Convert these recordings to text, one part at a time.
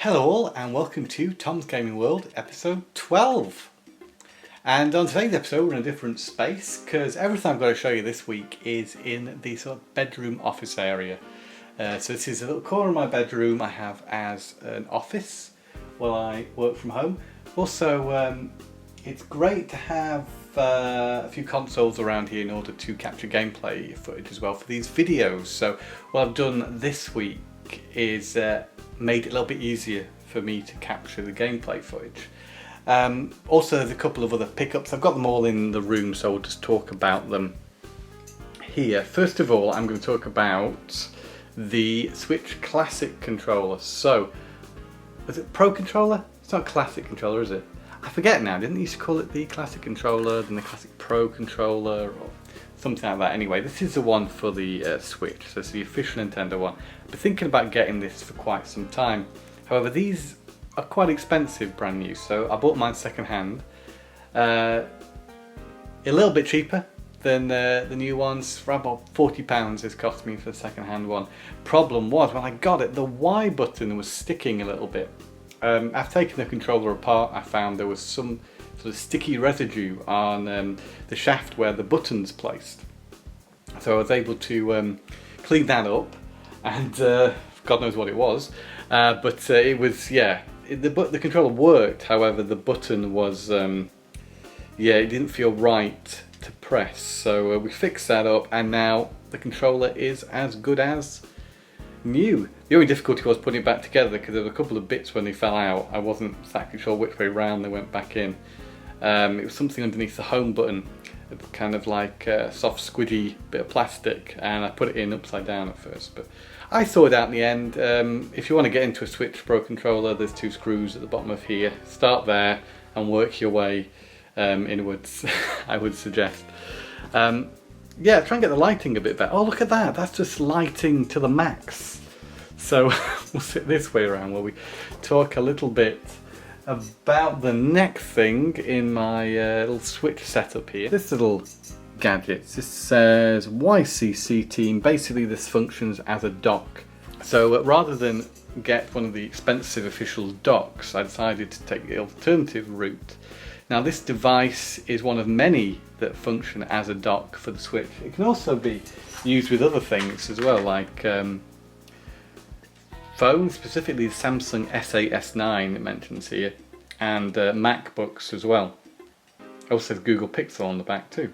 Hello all and welcome to Tom's Gaming World episode 12. And on today's episode we're in a different space because everything I've got to show you this week is in the sort of bedroom office area. So this is a little corner of my bedroom I have as an office while I work from home. Also it's great to have a few consoles around here in order to capture gameplay footage as well for these videos. So what I've done this week is made it a little bit easier for me to capture the gameplay footage. Also there's a couple of other pickups. I've got them all in the room, so we'll just talk about them here. First of all, I'm going to talk about the Switch Classic controller. So, is it Pro controller? It's not Classic controller, is it? I forget now, didn't they used to call it the Classic controller, then the Classic Pro controller, or something like that. Anyway, this is the one for the Switch, so it's the official Nintendo one. I've been thinking about getting this for quite some time. However, these are quite expensive brand new, so I bought mine second hand. A little bit cheaper than the new ones, for about £40 it's cost me for the second hand one. Problem was, when I got it, the Y button was sticking a little bit. After taking the controller apart, I found there was some sort of sticky residue on the shaft where the button's placed. So I was able to clean that up, and God knows what it was, but it was, yeah, the controller worked. However, the button was, yeah, it didn't feel right to press. So we fixed that up, and now the controller is as good as new. The only difficulty was putting it back together because there were a couple of bits when they fell out. I wasn't exactly sure which way round they went back in. It was something underneath the home button, kind of like a soft squidgy bit of plastic, and I put it in upside down at first, but I sorted it out in the end. If you want to get into a Switch Pro controller, there's two screws at the bottom of here. Start there and work your way inwards, I would suggest. Yeah, try and get the lighting a bit better. Oh, look at that, that's just lighting to the max. So we'll sit this way around while we talk a little bit about the next thing in my little Switch setup here. This little gadget, this says YCC Team. Basically this functions as a dock. So rather than get one of the expensive official docks, I decided to take the alternative route. Now this device is one of many that function as a dock for the Switch. It can also be used with other things as well, like phones, specifically the Samsung S8, S9 it mentions here, and MacBooks as well. It also says Google Pixel on the back too.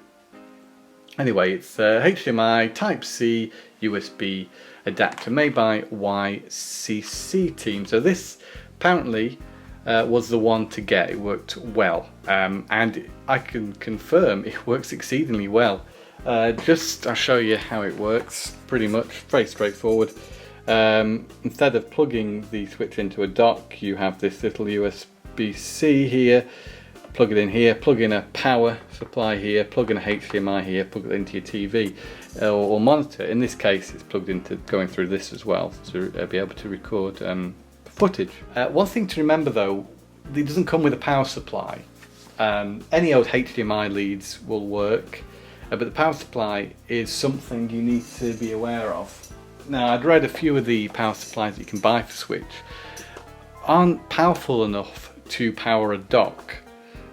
Anyway, it's HDMI, Type-C, USB adapter made by YCC Team. So this apparently was the one to get. It worked well, and I can confirm it works exceedingly well. I'll show you how it works. Pretty much very straightforward. Instead of plugging the Switch into a dock, you have this little USB-C here. Plug it in here, plug in a power supply here, plug in a HDMI here, plug it into your TV or monitor. In this case it's plugged into going through this as well to be able to record footage. One thing to remember though, it doesn't come with a power supply. Any old HDMI leads will work, but the power supply is something you need to be aware of. Now, I'd read a few of the power supplies that you can buy for Switch aren't powerful enough to power a dock,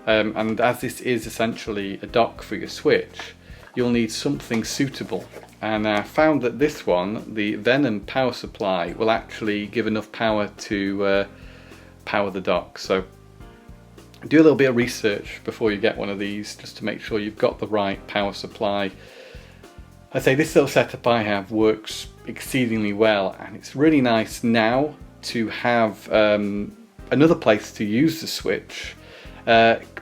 and as this is essentially a dock for your Switch, you'll need something suitable. And I found that this one, the Venom power supply, will actually give enough power to power the dock. So do a little bit of research before you get one of these, just to make sure you've got the right power supply. I say this little setup I have works exceedingly well, and it's really nice now to have another place to use the Switch,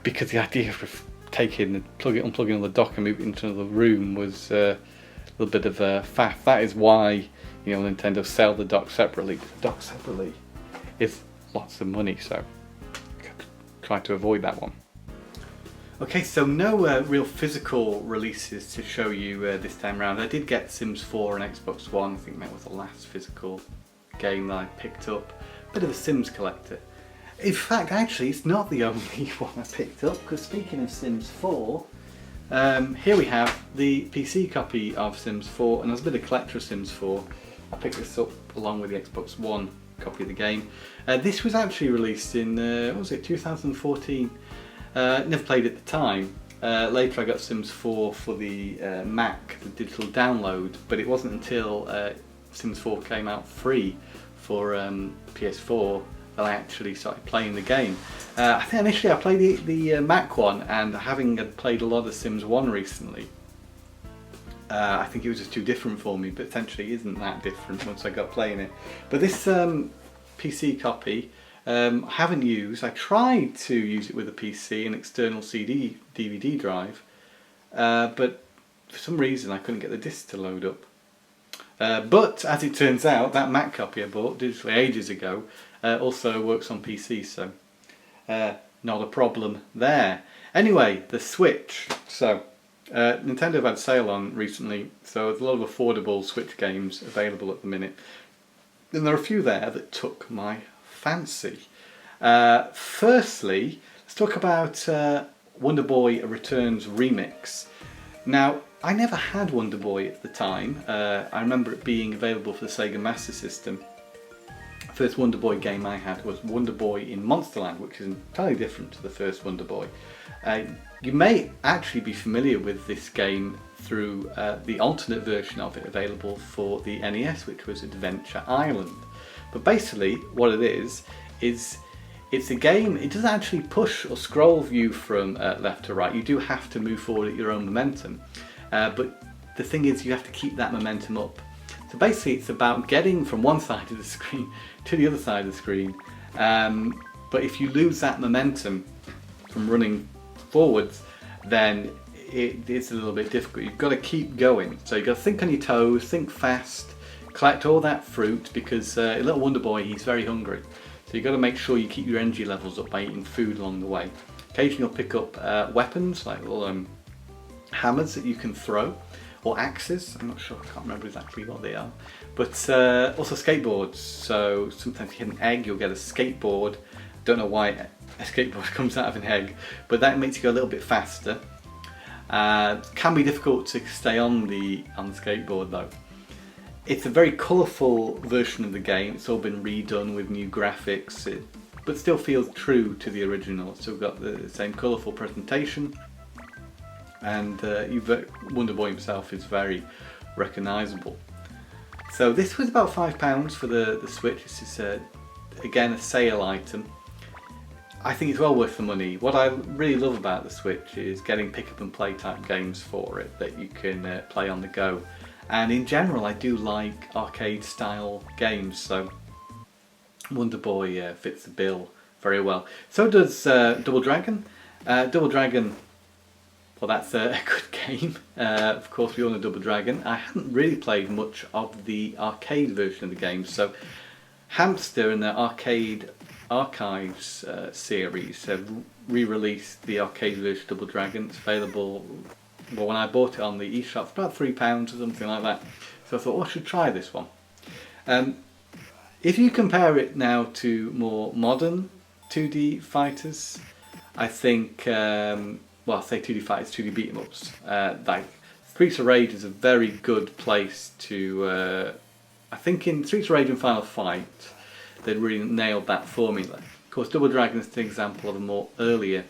because the idea of taking and unplugging on the dock and moving into another room was a little bit of a faff. That is why, you know, Nintendo sell the dock separately. The dock separately is lots of money, so try to avoid that one. Okay, so no real physical releases to show you this time around. I did get Sims 4 and Xbox One. I think that was the last physical game that I picked up. Bit of a Sims collector. In fact, actually, it's not the only one I picked up, because speaking of Sims 4, here we have the PC copy of Sims 4, and there's a bit of collector of Sims 4. I picked this up along with the Xbox One copy of the game. This was actually released in, what was it, 2014. Never played it at the time. Later I got Sims 4 for the Mac, the digital download, but it wasn't until Sims 4 came out free for PS4 that I actually started playing the game. I think initially I played the Mac one, and having played a lot of Sims 1 recently, I think it was just too different for me, but essentially isn't that different once I got playing it. But this PC copy I haven't used. I tried to use it with a PC, an external CD DVD drive, but for some reason I couldn't get the disc to load up. But as it turns out, that Mac copy I bought digitally ages ago also works on PC, so not a problem there. Anyway, the Switch. So Nintendo have had a sale on recently, so there's a lot of affordable Switch games available at the minute. And there are a few there that took my fancy. Firstly, let's talk about Wonder Boy Returns Remix. Now, I never had Wonder Boy at the time. I remember it being available for the Sega Master System. The first Wonder Boy game I had was Wonder Boy in Monsterland, which is entirely different to the first Wonder Boy. You may actually be familiar with this game through the alternate version of it available for the NES, which was Adventure Island. But basically what it is it's a game. It doesn't actually push or scroll view from left to right. You do have to move forward at your own momentum, but the thing is you have to keep that momentum up. So basically it's about getting from one side of the screen to the other side of the screen, but if you lose that momentum from running forwards, then it's a little bit difficult. You've got to keep going, so you've got to think on your toes, think fast, collect all that fruit, because a little Wonder Boy, he's very hungry. So you've got to make sure you keep your energy levels up by eating food along the way. Occasionally you'll pick up weapons, like little hammers that you can throw, or axes. I'm not sure, I can't remember exactly what they are. But also skateboards. So sometimes you hit an egg, you'll get a skateboard. Don't know why a skateboard comes out of an egg, but that makes you go a little bit faster. Can be difficult to stay on the skateboard though. It's a very colourful version of the game. It's all been redone with new graphics, but still feels true to the original. It's still got the same colourful presentation, and Wonder Boy himself is very recognisable. So this was about £5 for the Switch. This is again a sale item. I think it's well worth the money. What I really love about the Switch is getting pick up and play type games for it that you can play on the go. And in general I do like arcade style games, so Wonder Boy fits the bill very well. So does Double Dragon. Double Dragon, well, that's a good game. Of course we all know Double Dragon. I hadn't really played much of the arcade version of the game, so Hamster and the Arcade Archives series have re-released the arcade version of Double Dragon. It's available, well, when I bought it on the eShop, for about £3 or something like that. So I thought, oh, I should try this one. If you compare it now to more modern 2D fighters, I think, well, I say 2D fighters, 2D beat 'em ups. Like Streets of Rage is a very good place to. I think in Streets of Rage and Final Fight, they'd really nailed that formula. Of course, Double Dragon is an example of a more earlier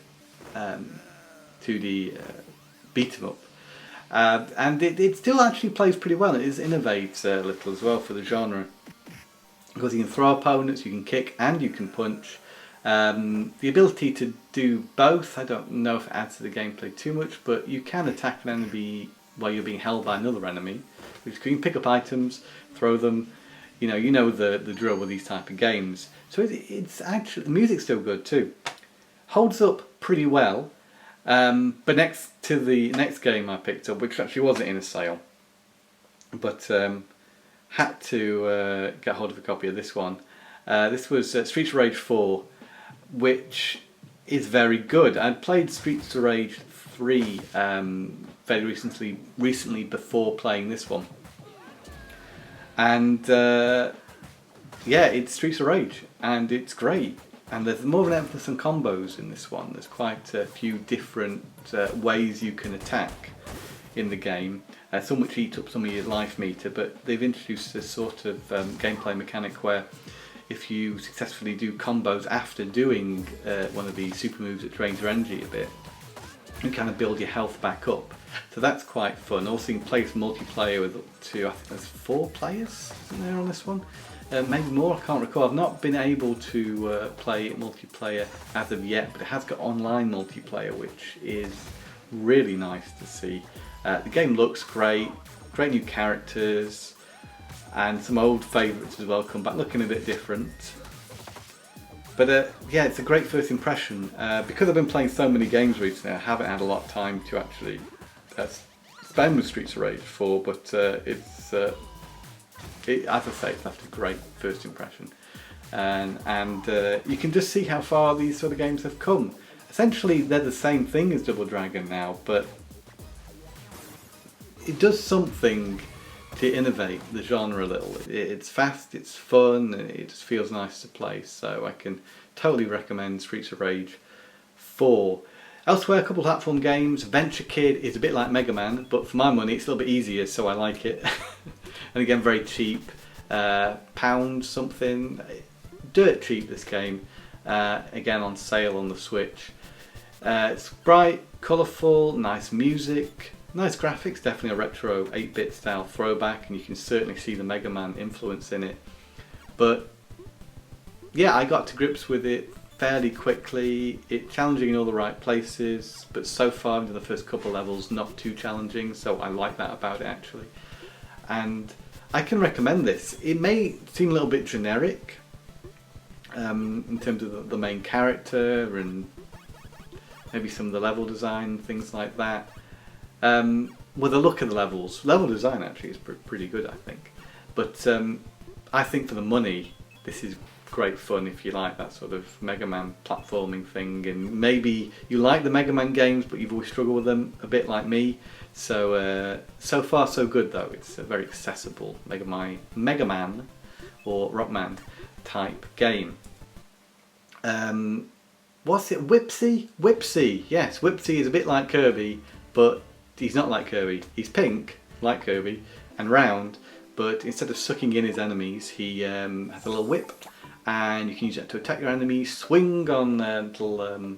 2D beat 'em up, and it still actually plays pretty well. It innovates a little as well for the genre, because you can throw opponents, you can kick, and you can punch. The ability to do both, I don't know if it adds to the gameplay too much, but you can attack an enemy while you're being held by another enemy, which you can pick up items, throw them. You know the drill with these type of games. So it's actually, the music's still good too. Holds up pretty well. But next to the next game I picked up, which actually wasn't in a sale, but had to get hold of a copy of this one. This was Streets of Rage 4, which is very good. I'd played Streets of Rage 3 very recently before playing this one. And yeah, it's Streets of Rage, and it's great. And there's more of an emphasis on combos in this one. There's quite a few different ways you can attack in the game. Some which eat up some of your life meter, but they've introduced this sort of gameplay mechanic where if you successfully do combos after doing one of these super moves that drains your energy a bit, you kind of build your health back up. So that's quite fun. Also, you can play some multiplayer with up to, I think there's 4 players, isn't there, on this one? Maybe more, I can't recall. I've not been able to play multiplayer as of yet, but it has got online multiplayer, which is really nice to see. The game looks great, great new characters, and some old favourites as well come back, looking a bit different. But yeah, it's a great first impression. Because I've been playing so many games recently, I haven't had a lot of time to actually spend with Streets of Rage 4, but as I say, it's left a great first impression. And you can just see how far these sort of games have come. Essentially, they're the same thing as Double Dragon now, but it does something to innovate the genre a little. It's fast, it's fun, and it just feels nice to play, so I can totally recommend Streets of Rage 4. Elsewhere, a couple of platform games. Venture Kid is a bit like Mega Man, but for my money it's a little bit easier, so I like it. And again, very cheap, £1 something, dirt cheap this game, again on sale on the Switch. It's bright, colourful, nice music, nice graphics, definitely a retro 8-bit style throwback, and you can certainly see the Mega Man influence in it. But yeah, I got to grips with it fairly quickly. It's challenging in all the right places, but so far into the first couple levels, not too challenging, so I like that about it actually. And I can recommend this. It may seem a little bit generic in terms of the main character and maybe some of the level design, things like that. Well, the look of the level design actually is pretty good, I think. But I think for the money, this is great fun if you like that sort of Mega Man platforming thing, and maybe you like the Mega Man games but you've always struggled with them a bit like me. So so far so good though. It's a very accessible Mega Man or Rockman type game. What's it? Whipsy. Yes, Whipsy is a bit like Kirby, but he's not like Kirby. He's pink, like Kirby, and round, but instead of sucking in his enemies, he has a little whip, and you can use it to attack your enemies, swing on little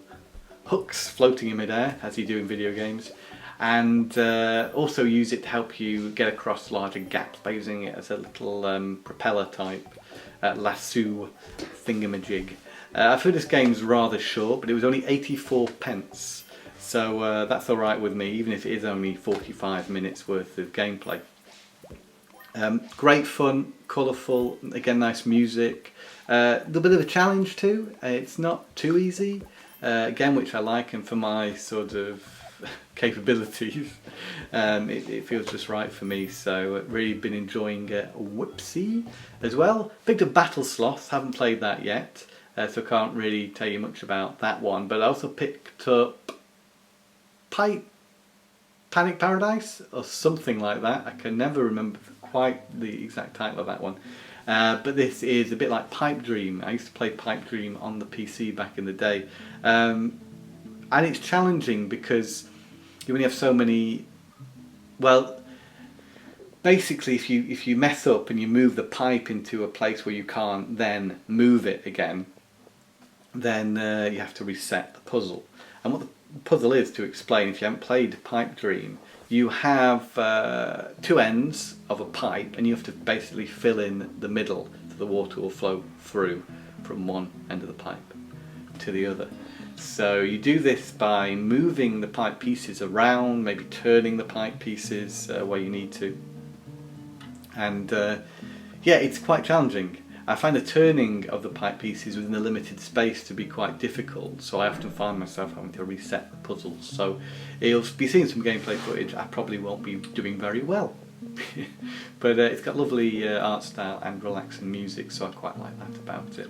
hooks floating in midair, as you do in video games, and also use it to help you get across larger gaps by using it as a little propeller type lasso thingamajig. I've heard this game's rather short, but it was only 84p. So that's alright with me, even if it is only 45 minutes worth of gameplay. Great fun, colourful, again nice music. A little bit of a challenge too, it's not too easy, again which I like, and for my sort of capabilities it feels just right for me, so really been enjoying Whipsy as well. Picked up Battle Sloth, haven't played that yet, so can't really tell you much about that one, but I also picked up Panic Paradise or something like that. I can never remember quite the exact title of that one, but this is a bit like Pipe Dream. I used to play Pipe Dream on the PC back in the day, and it's challenging because you only have so many. Well, basically if you mess up and you move the pipe into a place where you can't then move it again, then you have to reset the puzzle. And what the puzzle is, to explain if you haven't played Pipe Dream, you have 2 ends of a pipe, and you have to basically fill in the middle so the water will flow through from one end of the pipe to the other. So you do this by moving the pipe pieces around, maybe turning the pipe pieces where you need to, and yeah, it's quite challenging. I find the turning of the pipe pieces within a limited space to be quite difficult, so I often find myself having to reset the puzzles. So you'll be seeing some gameplay footage. I probably won't be doing very well. But it's got lovely art style and relaxing music, so I quite like that about it.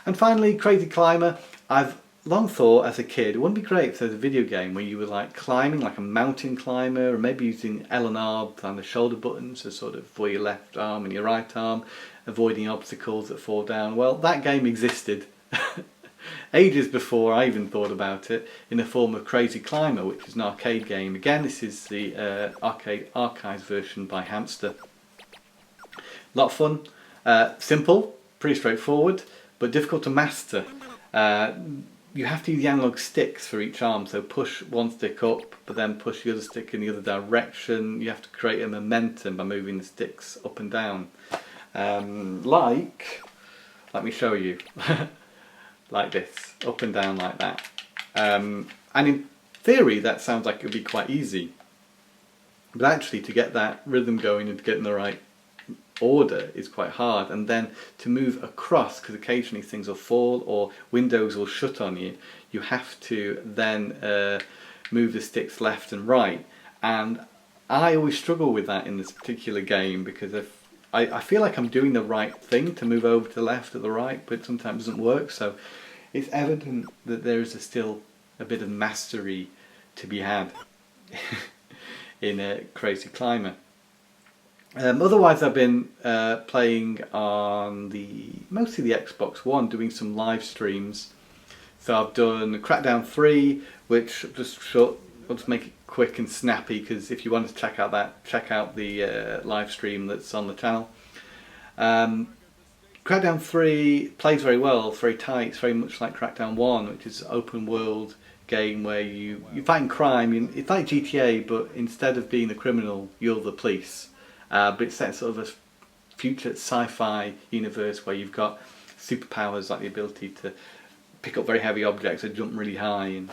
And finally, Crazy Climber. I've long thought as a kid, it wouldn't be great if there was a video game where you were like climbing like a mountain climber, or maybe using L and R and the shoulder buttons to sort of for your left arm and your right arm, avoiding obstacles that fall down. Well, that game existed ages before I even thought about it, in the form of Crazy Climber, which is an arcade game. Again, this is the arcade archives version by Hamster. A lot of fun, simple, pretty straightforward, but difficult to master. You have to use the analog sticks for each arm, so push one stick up, but then push the other stick in the other direction. You have to create a momentum by moving the sticks up and down. Let me show you, like this, up and down like that. And in theory that sounds like it would be quite easy, but actually to get that rhythm going and to get in the right order is quite hard. And then to move across, because occasionally things will fall or windows will shut on you, you have to then move the sticks left and right. And I always struggle with that in this particular game, because if I feel like I'm doing the right thing to move over to the left or the right, but it sometimes doesn't work. So it's evident that there is still a bit of mastery to be had in a Crazy Climber. Otherwise, I've been playing on mostly the Xbox One, doing some live streams. So I've done Crackdown 3, which I'll just make it quick and snappy, because if you want to check out the live stream that's on the channel. Crackdown 3 plays very well, it's very tight, it's very much like Crackdown 1, which is an open world game where you fight crime. It's like GTA, but instead of being the criminal, you're the police. But it's set sort of a future sci-fi universe where you've got superpowers like the ability to pick up very heavy objects or jump really high.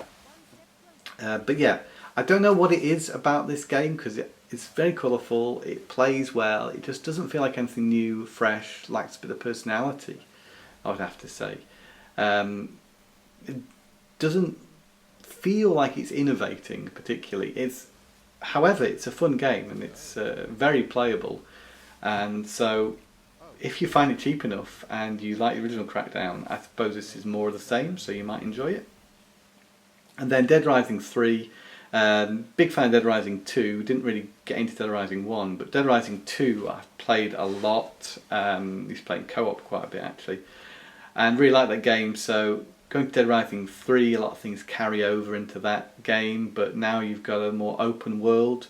But yeah, I don't know what it is about this game, because it's very colourful, it plays well, it just doesn't feel like anything new, fresh, lacks a bit of personality, I would have to say. It doesn't feel like it's innovating particularly. However, it's a fun game and it's very playable, and so if you find it cheap enough and you like the original Crackdown, I suppose this is more of the same, so you might enjoy it. And then Dead Rising 3, big fan of Dead Rising 2, didn't really get into Dead Rising 1, but Dead Rising 2 I've played a lot, used to play in co-op quite a bit actually, and really like that game. So going to Dead Rising 3, a lot of things carry over into that game, but now you've got a more open world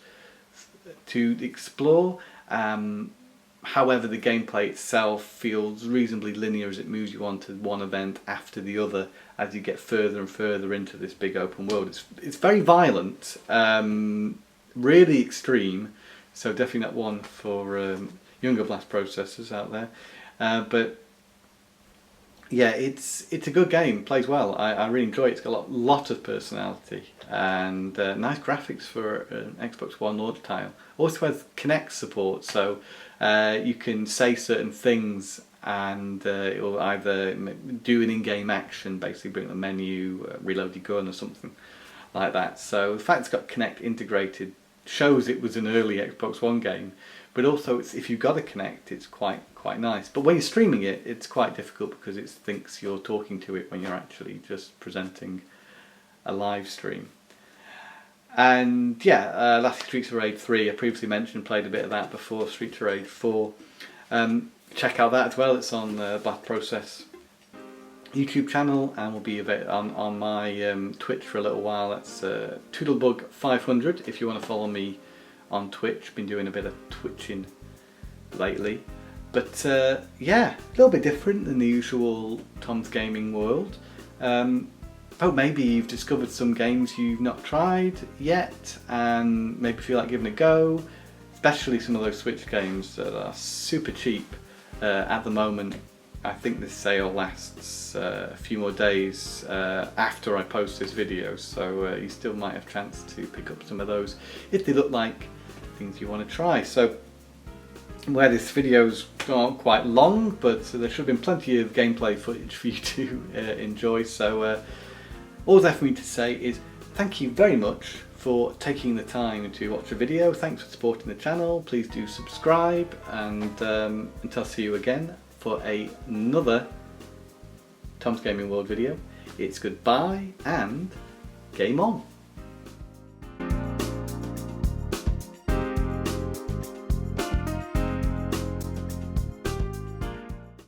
to explore. However, the gameplay itself feels reasonably linear as it moves you on to one event after the other as you get further and further into this big open world. It's very violent, really extreme, so definitely not one for younger blast processors out there. But yeah, it's a good game, plays well. I really enjoy it. It's got a lot of personality and nice graphics for an Xbox One launch title. Also has Kinect support, so you can say certain things and it will either do an in-game action, basically bring up the menu, reload your gun or something like that. So the fact it's got Kinect integrated shows it was an early Xbox One game, but also if you've got a Kinect, it's quite nice. But when you're streaming it, it's quite difficult because it thinks you're talking to it when you're actually just presenting a live stream. And yeah, last Streets of Rage 3, I previously mentioned, played a bit of that before Streets of Rage 4. Check out that as well, it's on the Blast Process YouTube channel and will be on my Twitch for a little while. That's Toodlebug500 if you want to follow me on Twitch. Been doing a bit of twitching lately. But yeah, a little bit different than the usual Tom's Gaming World. Oh, maybe you've discovered some games you've not tried yet and maybe feel like giving it a go, especially some of those Switch games that are super cheap at the moment. I think this sale lasts a few more days after I post this video, so you still might have a chance to pick up some of those if they look like things you want to try. So where this video's gone quite long, but there should have been plenty of gameplay footage for you to enjoy. So all left for me to say is thank you very much for taking the time to watch the video. Thanks for supporting the channel. Please do subscribe, and until I see you again for another Tom's Gaming World video, it's goodbye and game on.